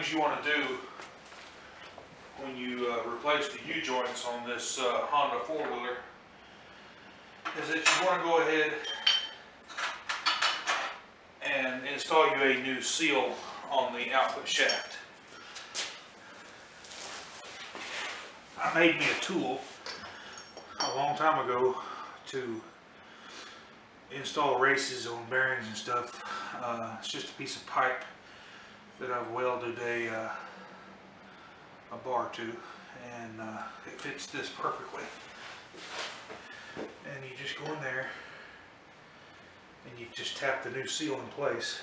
things you want to do when you replace the U-joints on this Honda four-wheeler is that you want to go ahead and install you a new seal on the output shaft. I made me a tool a long time ago to install races on bearings and stuff. It's just a piece of pipe that I've welded a bar to, and it fits this perfectly. And you just go in there and you just tap the new seal in place.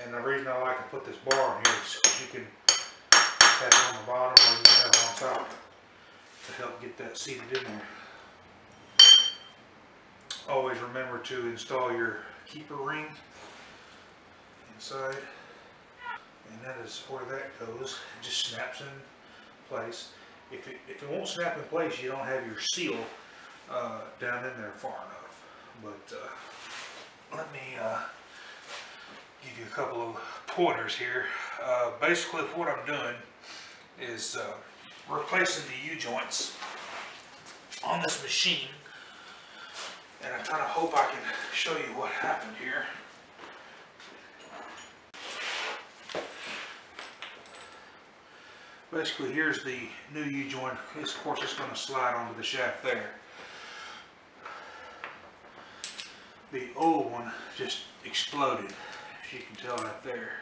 And the reason I like to put this bar on here is because you can tap it on the bottom or you can tap it on top to help get that seated in there. Always remember to install your keeper ring inside, and that is where that goes. It just snaps in place. If it won't snap in place, you don't have your seal down in there far enough. But let me give you a couple of pointers here. Basically what I'm doing is replacing the U-joints on this machine, and I kind of hope I can show you what happened here. Basically, here's the new U-joint. Of course, it's going to slide onto the shaft there. The old one just exploded, as you can tell right there.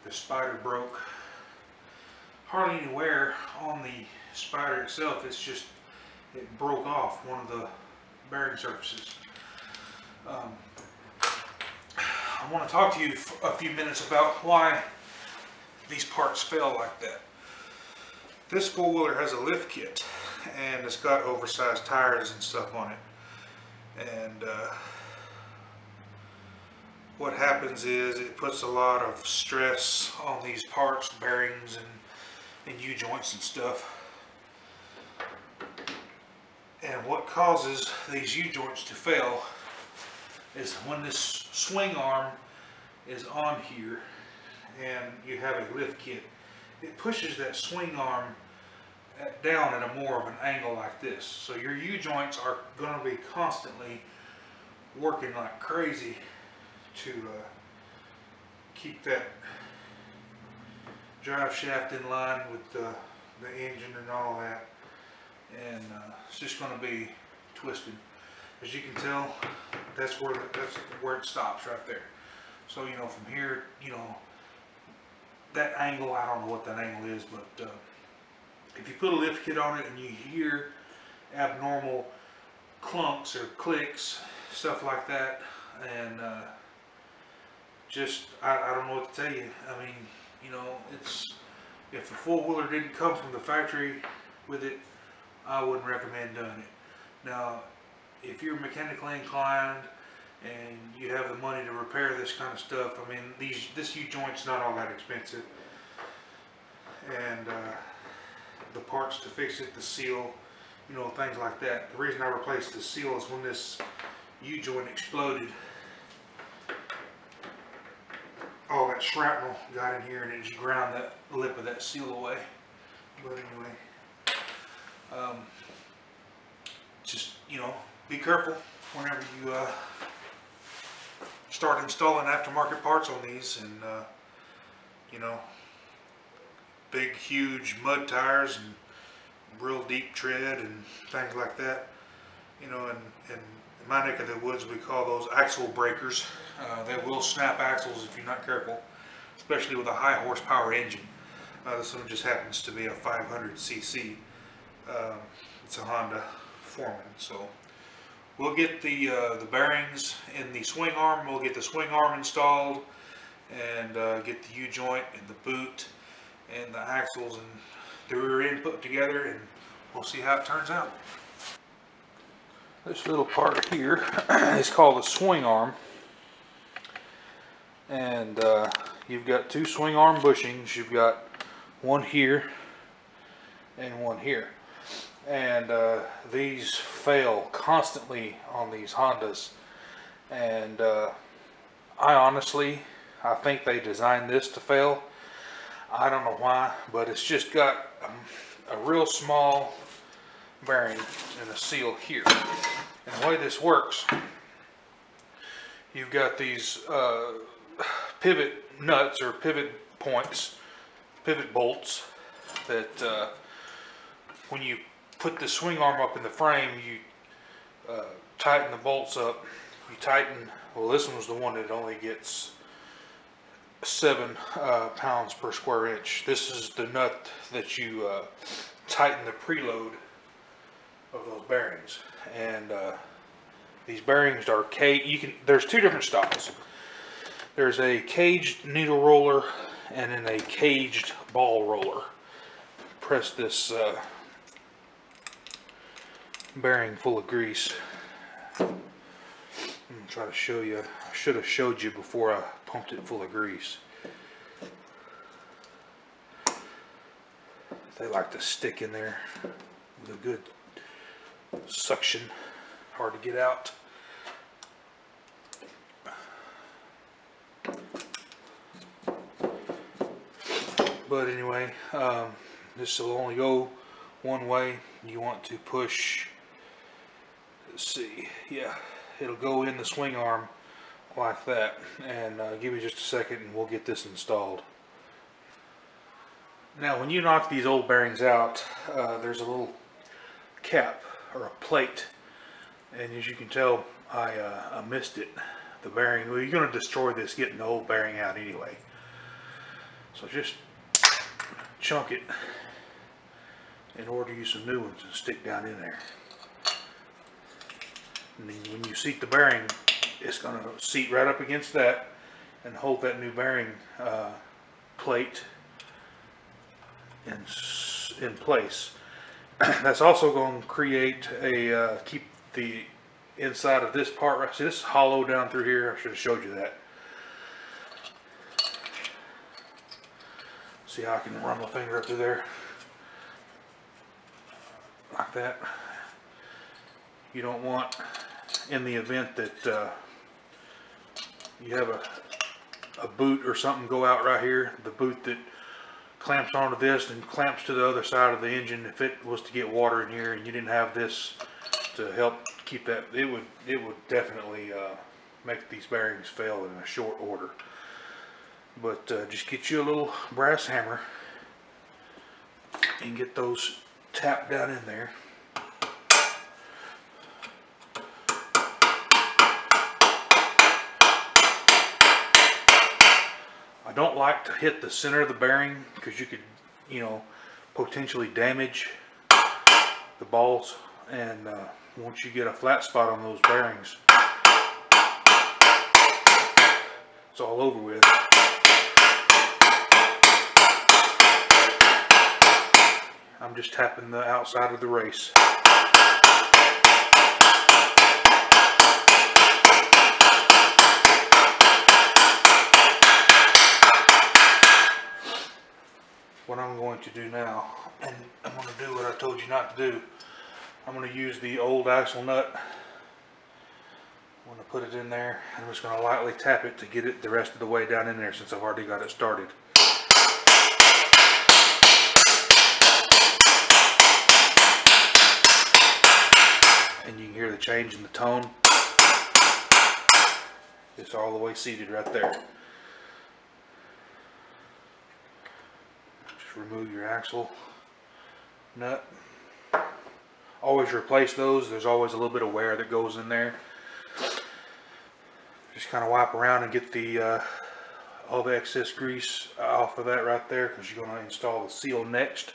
The spider broke. Hardly any wear on the spider itself. It's just, it broke off one of the bearing surfaces. I want to talk to you for a few minutes about why these parts fail like that. This four-wheeler has a lift kit, and it's got oversized tires and stuff on it. And what happens is it puts a lot of stress on these parts, bearings, and U-joints and stuff. And what causes these U-joints to fail is when this swing arm is on here and you have a lift kit, it pushes that swing arm down at a more of an angle like this. So your U-joints are going to be constantly working like crazy to keep that drive shaft in line with the engine and all that. And it's just going to be twisted. As you can tell, that's where it stops right there. So, you know, from here, you know, that angle, I don't know what that angle is, but if you put a lift kit on it and you hear abnormal clunks or clicks, stuff like that, and just, I don't know what to tell you. I mean, you know, it's, if the four-wheeler didn't come from the factory with it, I wouldn't recommend doing it. Now, if you're mechanically inclined and you have the money to repair this kind of stuff, I mean, this U-joint's not all that expensive. And the parts to fix it, the seal, you know, things like that. The reason I replaced the seal is when this U-joint exploded, all that shrapnel got in here and it just ground that lip of that seal away. But anyway, just, you know, be careful whenever you start installing aftermarket parts on these, and you know, big huge mud tires and real deep tread and things like that. You know, and in my neck of the woods we call those axle breakers. They will snap axles if you're not careful, especially with a high horsepower engine. This one just happens to be a 500cc. It's a Honda Foreman. So we'll get the bearings in the swing arm. We'll get the swing arm installed, and get the U-joint and the boot and the axles and the rear end put together, and we'll see how it turns out. This little part here is called the swing arm, and you've got two swing arm bushings. You've got one here and one here, and these fail constantly on these Hondas, and I think they designed this to fail. I don't know why, but it's just got a real small bearing and a seal here. And the way this works, you've got these pivot nuts or pivot points, pivot bolts that when you put the swing arm up in the frame, you tighten the bolts up. You tighten, well, this one was the one that only gets 7 pounds per square inch. This is the nut that you tighten the preload of those bearings. And these bearings are there's 2 different styles. There's a caged needle roller and then a caged ball roller. Press this bearing full of grease. I'm gonna try to show you. I should have showed you before I pumped it full of grease. They like to stick in there with a good suction. Hard to get out. But anyway, this will only go one way. You want to push, let's see, yeah, it'll go in the swing arm like that. And give me just a second and we'll get this installed. Now when you knock these old bearings out, there's a little cap or a plate, and as you can tell, I missed it. The bearing, well, you're going to destroy this getting the old bearing out anyway. So just chunk it and order you some new ones and stick down in there. And then when you seat the bearing, it's going to seat right up against that and hold that new bearing plate in place. That's also going to create a keep the inside of this part right. See, this is hollow down through here. I should have showed you that. See how I can run my finger up through there like that. You don't want, in the event that you have a boot or something go out right here, the boot that clamps onto this and clamps to the other side of the engine, if it was to get water in here and you didn't have this to help keep that, it would definitely make these bearings fail in a short order. But just get you a little brass hammer and get those tapped down in there. I don't like to hit the center of the bearing because you could, you know, potentially damage the balls. And once you get a flat spot on those bearings, it's all over with. I'm just tapping the outside of the race. What I'm going to do now, and I'm going to do what I told you not to do. I'm going to use the old axle nut. I'm going to put it in there. I'm just going to lightly tap it to get it the rest of the way down in there since I've already got it started. And you can hear the change in the tone. It's all the way seated right there. Just remove your axle nut. Always replace those. There's always a little bit of wear that goes in there. Just kind of wipe around and get the all the excess grease off of that right there, because you're going to install the seal next.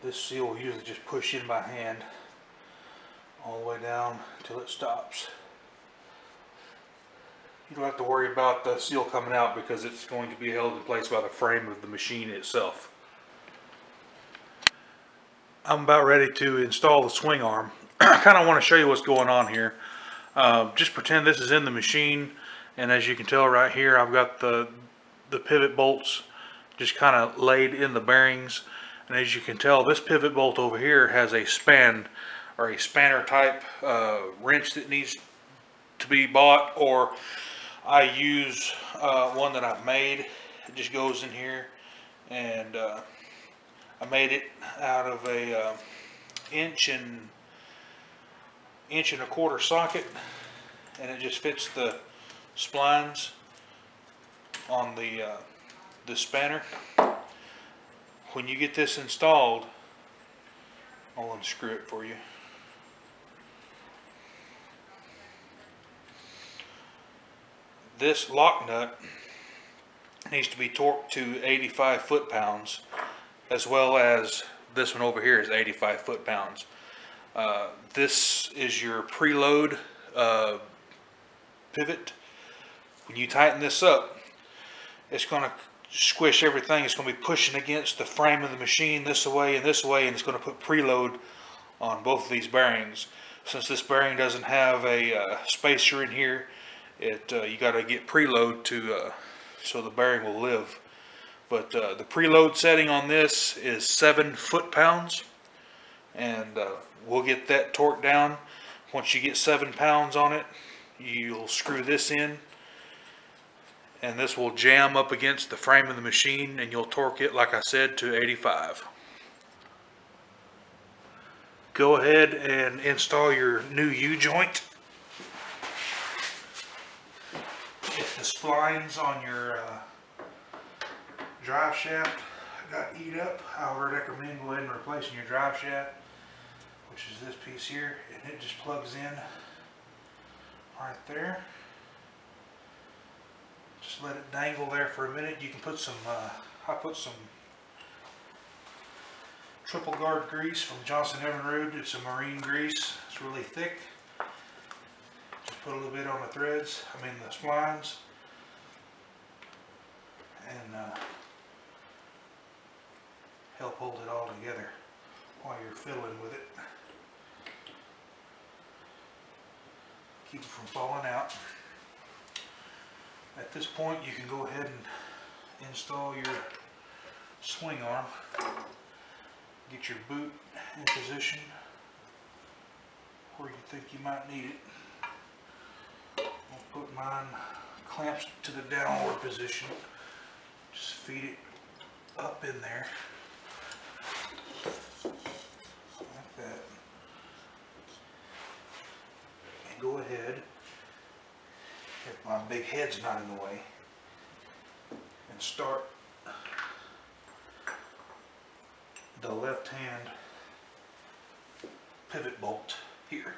This seal will usually just push in by hand all the way down until it stops. You don't have to worry about the seal coming out because it's going to be held in place by the frame of the machine itself. I'm about ready to install the swing arm. I kind of want to show you what's going on here. Just pretend this is in the machine, and as you can tell right here, I've got the pivot bolts just kind of laid in the bearings. And as you can tell, this pivot bolt over here has a span or a spanner type wrench that needs to be bought, or I use one that I've made. It just goes in here, and I made it out of a inch and a quarter socket, and it just fits the splines on the spanner. When you get this installed, I'll unscrew it for you. This lock nut needs to be torqued to 85 foot-pounds, as well as this one over here is 85 foot-pounds. This is your preload pivot. When you tighten this up, it's going to squish everything. It's going to be pushing against the frame of the machine this way, and it's going to put preload on both of these bearings. Since this bearing doesn't have a spacer in here, you got to get preload to so the bearing will live. But the preload setting on this is 7 foot-pounds, and we'll get that torqued down. Once you get 7 pounds on it, you'll screw this in, and this will jam up against the frame of the machine, and you'll torque it, like I said, to 85. Go ahead and install your new U-joint. If the splines on your drive shaft got eat up, I would recommend go ahead and replacing your drive shaft, which is this piece here, and it just plugs in right there. Just let it dangle there for a minute. You can put some, I put some triple guard grease from Johnson Evinrude. It's a marine grease. It's really thick. Just put a little bit on the threads, the splines, and help hold it all together while you're fiddling with it. Keep it from falling out. At this point, you can go ahead and install your swing arm. Get your boot in position where you think you might need it. I'll put mine clamps to the downward position. Just feed it up in there. Like that. And go ahead, if my big head's not in the way, and start the left hand pivot bolt here.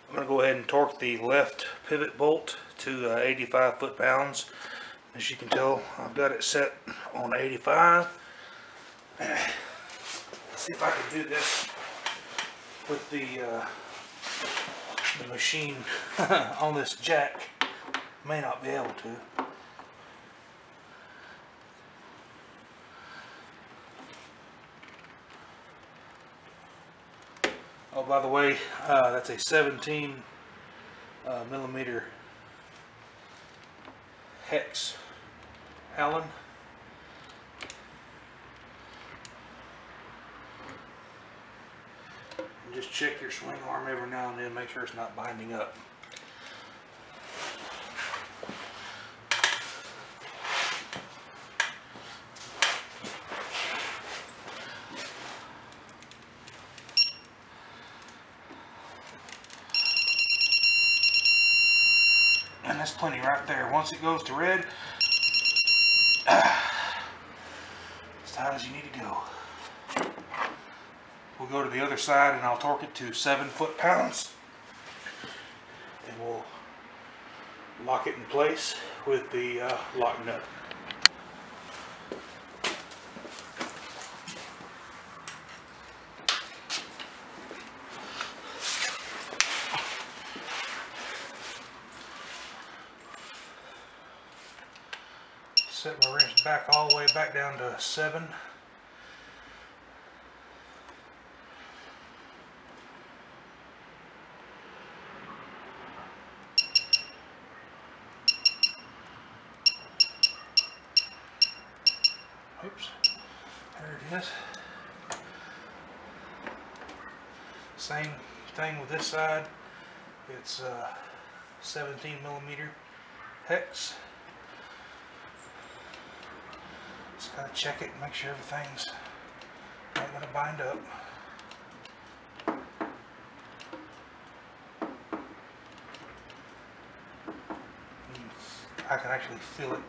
I'm going to go ahead and torque the left pivot bolt to 85 foot-pounds. As you can tell, I've got it set on 85. Let's see if I can do this with the machine on this jack. May not be able to. Oh, by the way, that's a 17 millimeter hex Allen. And just check your swing arm every now and then, make sure it's not binding up. And that's plenty right there. Once it goes to red, as tight as you need to go. We'll go to the other side and I'll torque it to 7 foot-pounds. And we'll lock it in place with the lock nut. Set my wrench back all the way back down to 7. Oops, there it is. Same thing with this side. It's 17 millimeter hex. Just gotta check it and make sure everything's not gonna bind up. I can actually feel it.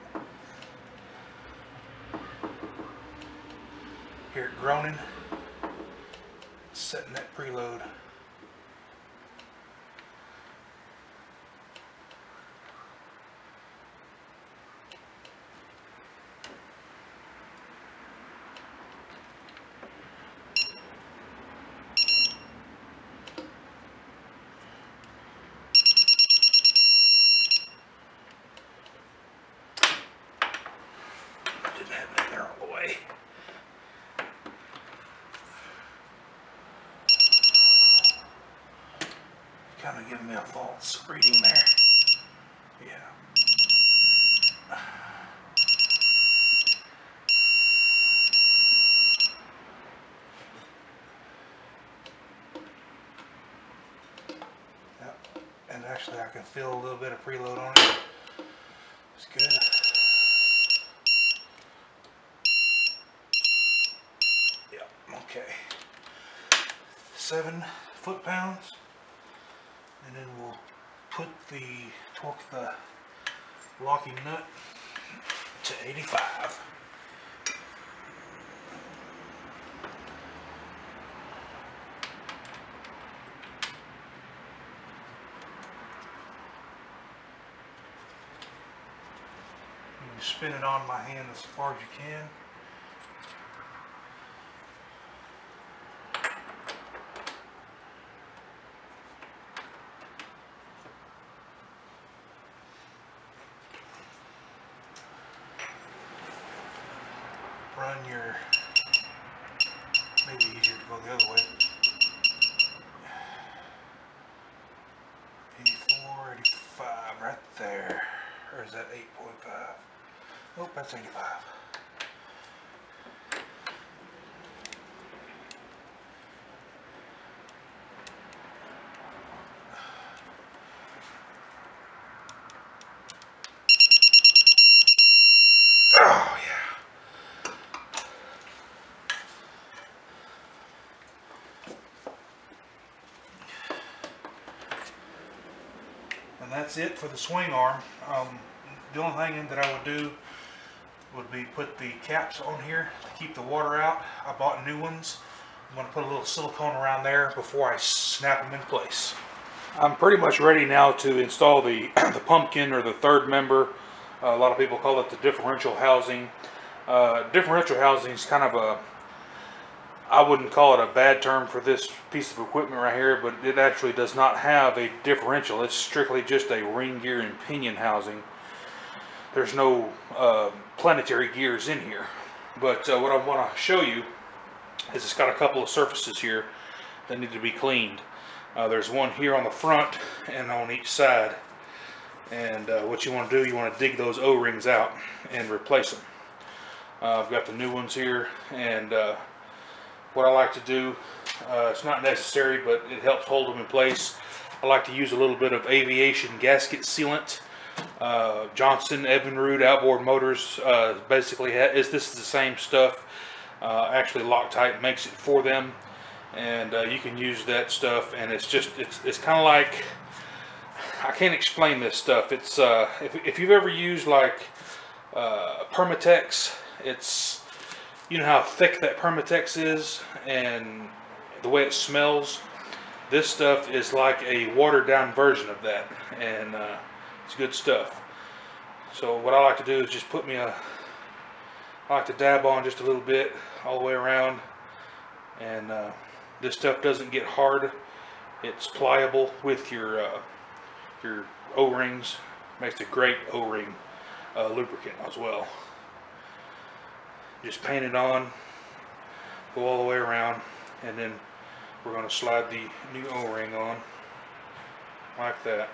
Hear it groaning. It's setting that preload. Didn't have it in there all the way. Kind of giving me a false reading there. Yeah. Yep. And actually I can feel a little bit of preload on it. It's good. Yep. Okay. 7 foot-pounds. And then we'll torque the locking nut to 85. You spin it on my hand as far as you can. Run your, maybe easier to go the other way. 84, 85, right there. Or is that 8.5? Nope, that's 85. Oh yeah. And that's it for the swing arm. The only thing that I would do would be put the caps on here to keep the water out. I bought new ones. I'm going to put a little silicone around there before I snap them in place. I'm pretty much ready now to install the, the pumpkin, or the third member. A lot of people call it the differential housing. Differential housing is kind of a, I wouldn't call it a bad term for this piece of equipment right here, but it actually does not have a differential. It's strictly just a ring gear and pinion housing. There's no planetary gears in here. But what I want to show you is it's got a couple of surfaces here that need to be cleaned. There's one here on the front and on each side. And what you want to do, you want to dig those O-rings out and replace them. I've got the new ones here, and what I like to do, it's not necessary, but it helps hold them in place. I like to use a little bit of aviation gasket sealant. Johnson Evinrude outboard motors basically this is the same stuff. Actually Loctite makes it for them, and you can use that stuff, and it's kind of like, I can't explain this stuff. It's if you've ever used like Permatex, it's, you know how thick that Permatex is and the way it smells. This stuff is like a watered down version of that, and it's good stuff. So what I like to do is just I like to dab on just a little bit all the way around, and this stuff doesn't get hard. It's pliable with your O-rings. Makes a great O-ring lubricant as well. Just paint it on, go all the way around, and then we're going to slide the new O-ring on like that.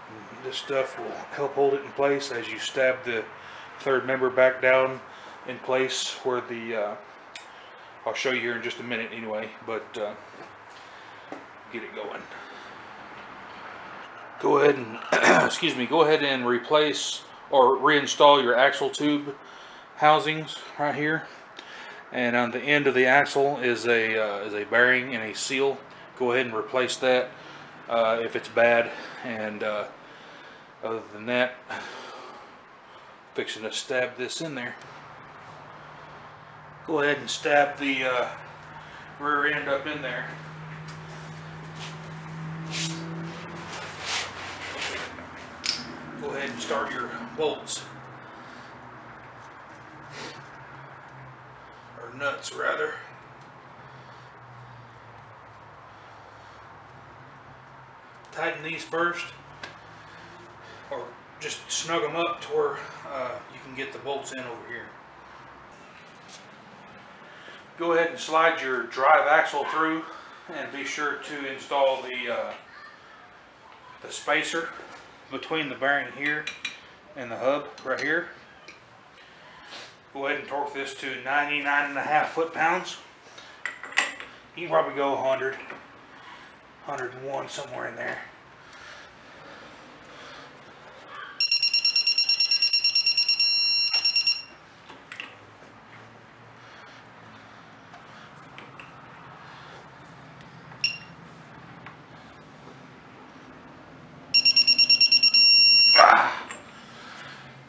And this stuff will help hold it in place as you stab the third member back down in place where the I'll show you here in just a minute anyway, but get it going. Go ahead and excuse me, go ahead and replace or reinstall your axle tube housings right here. And on the end of the axle is a bearing and a seal. Go ahead and replace that if it's bad. And other than that, fixing to stab this in there. Go ahead and stab the rear end up in there. Go ahead and start your bolts, or nuts rather. Tighten these first, or just snug them up to where you can get the bolts in over here. Go ahead and slide your drive axle through, and be sure to install the spacer between the bearing here and the hub right here. Go ahead and torque this to 99.5 foot-pounds. You can probably go 100, 101, somewhere in there.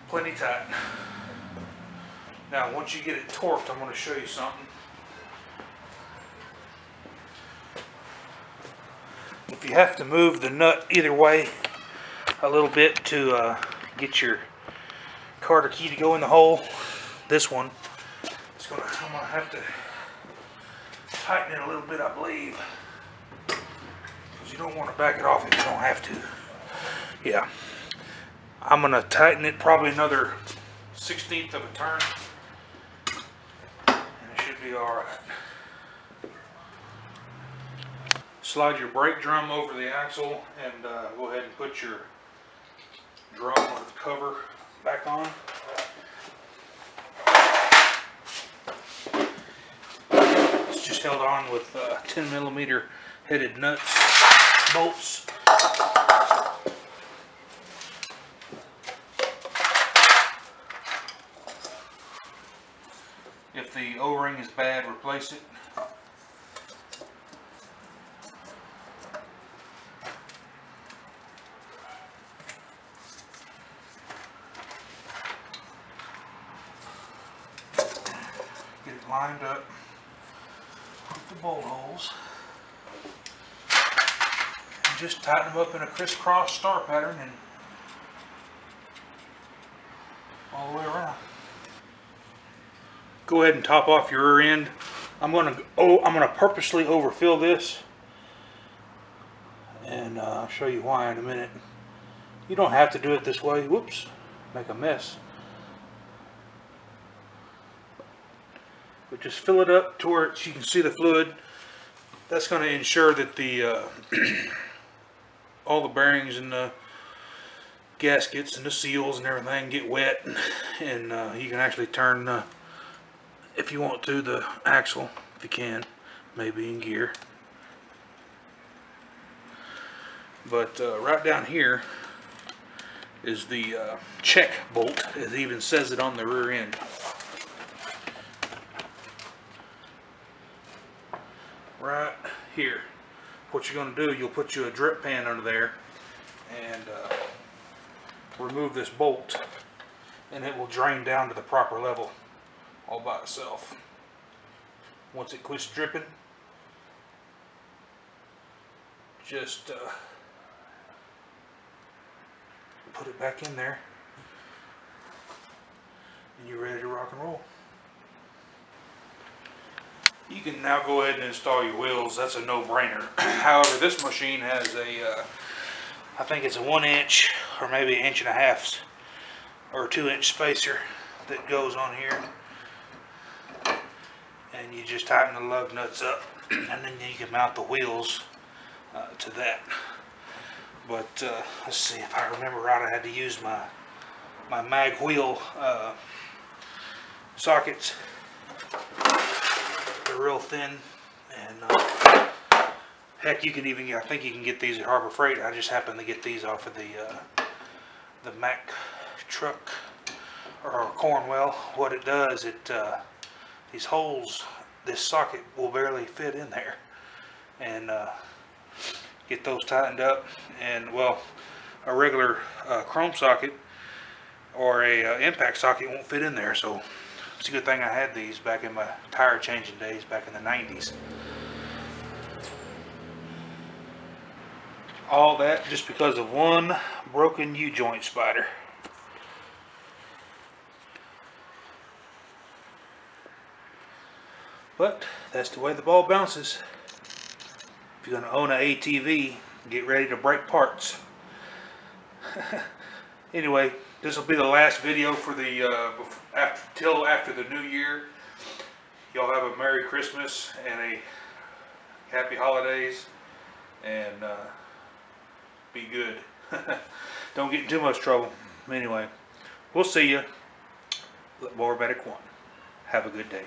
Plenty tight. Now once you get it torqued, I'm going to show you something. If you have to move the nut either way a little bit to get your Carter key to go in the hole, this one, I'm going to have to tighten it a little bit, I believe, because you don't want to back it off if you don't have to. Yeah. I'm going to tighten it probably another 1/16 of a turn, and it should be alright. Slide your brake drum over the axle and go ahead and put your drum or the cover back on. It's just held on with 10mm headed nuts, bolts. If the O-ring is bad, replace it. Get it lined up with the bolt holes. And just tighten them up in a crisscross star pattern and all the way around. Go ahead and top off your rear end. I'm gonna purposely overfill this, and I'll show you why in a minute. You don't have to do it this way. Whoops, make a mess. But just fill it up to where you can see the fluid. That's going to ensure that the all the bearings and the gaskets and the seals and everything get wet, and you can actually turn, if you want to, the axle, if you can, maybe in gear. But right down here is the check bolt. It even says it on the rear end. Right here. What you're going to do, you'll put you a drip pan under there and remove this bolt, and it will drain down to the proper level all by itself. Once it quits dripping, just put it back in there and you're ready to rock and roll. You can now go ahead and install your wheels. That's a no-brainer. However, this machine has a I think it's a 1 inch or maybe 1.5 inch or 2 inch spacer that goes on here, and you just tighten the lug nuts up and then you can mount the wheels to that. But let's see, if I remember right, I had to use my my mag wheel sockets. They're real thin, and heck, you can even, I think you can get these at Harbor Freight. I just happened to get these off of the Mack truck or Cornwell. What it does, these holes, this socket will barely fit in there, and get those tightened up. And well, a regular chrome socket or a impact socket won't fit in there, so it's a good thing I had these back in my tire changing days back in the 90s. All that just because of one broken U-joint spider. But that's the way the ball bounces. If you're going to own an ATV, get ready to break parts. Anyway, this will be the last video for the till after the new year. Y'all have a Merry Christmas and a Happy Holidays, and be good. Don't get in too much trouble. Anyway, we'll see you. More Medic One. Have a good day.